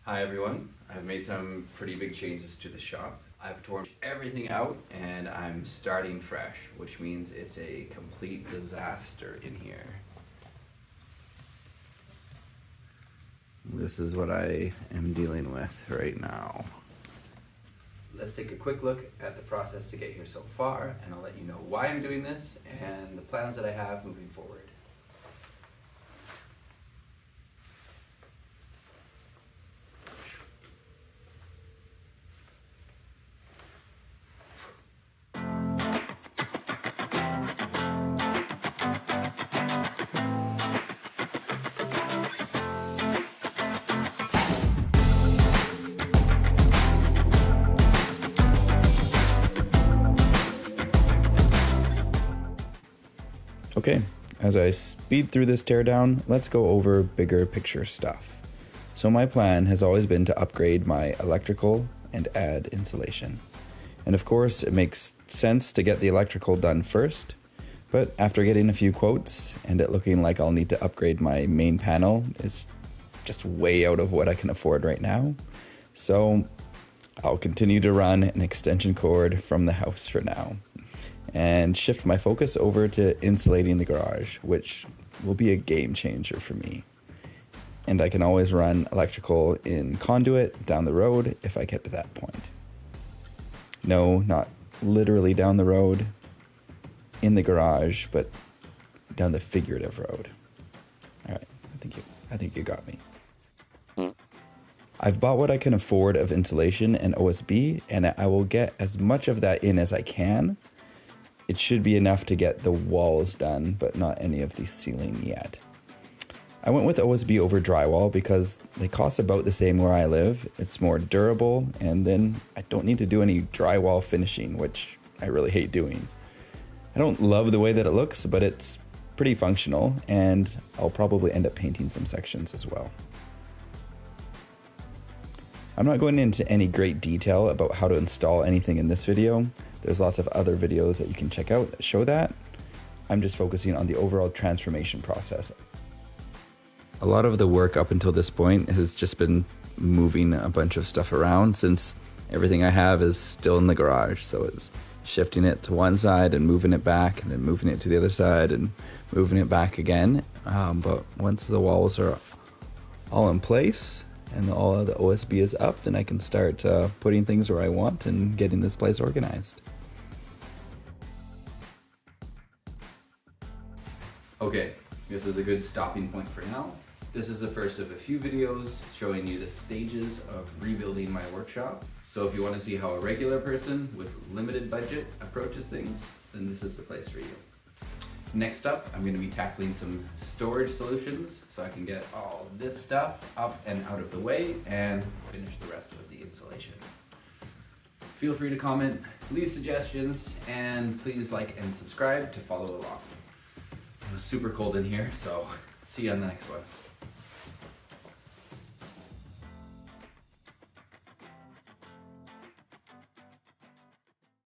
Hi everyone, I've made some pretty big changes to the shop. I've torn everything out and I'm starting fresh, which means it's a complete disaster in here. This is what I am dealing with right now. Let's take a quick look at the process to get here so far, and I'll let you know why I'm doing this and the plans that I have moving forward. Okay, as I speed through this teardown, let's go over bigger picture stuff. So my plan has always been to upgrade my electrical and add insulation. And of course, it makes sense to get the electrical done first, but after getting a few quotes and it looking like I'll need to upgrade my main panel, it's just way out of what I can afford right now. So I'll continue to run an extension cord from the house for now and shift my focus over to insulating the garage, which will be a game changer for me. And I can always run electrical in conduit down the road if I get to that point. No, not literally down the road in the garage, but down the figurative road. All right, I think you got me. I've bought what I can afford of insulation and OSB, and I will get as much of that in as I can. It should be enough to get the walls done, but not any of the ceiling yet. I went with OSB over drywall because they cost about the same where I live. It's more durable, and then I don't need to do any drywall finishing, which I really hate doing. I don't love the way that it looks, but it's pretty functional, and I'll probably end up painting some sections as well. I'm not going into any great detail about how to install anything in this video. There's lots of other videos that you can check out that show that. I'm just focusing on the overall transformation process. A lot of the work up until this point has just been moving a bunch of stuff around since everything I have is still in the garage. So it's shifting it to one side and moving it back and then moving it to the other side and moving it back again. But once the walls are all in place and all of the OSB is up, then I can start putting things where I want and getting this place organized. Okay, this is a good stopping point for now. This is the first of a few videos showing you the stages of rebuilding my workshop. So if you want to see how a regular person with limited budget approaches things, then this is the place for you. Next up, I'm going to be tackling some storage solutions so I can get all this stuff up and out of the way and finish the rest of the installation. Feel free to comment, leave suggestions, and please like and subscribe to follow along. It was super cold in here, so see you on the next one.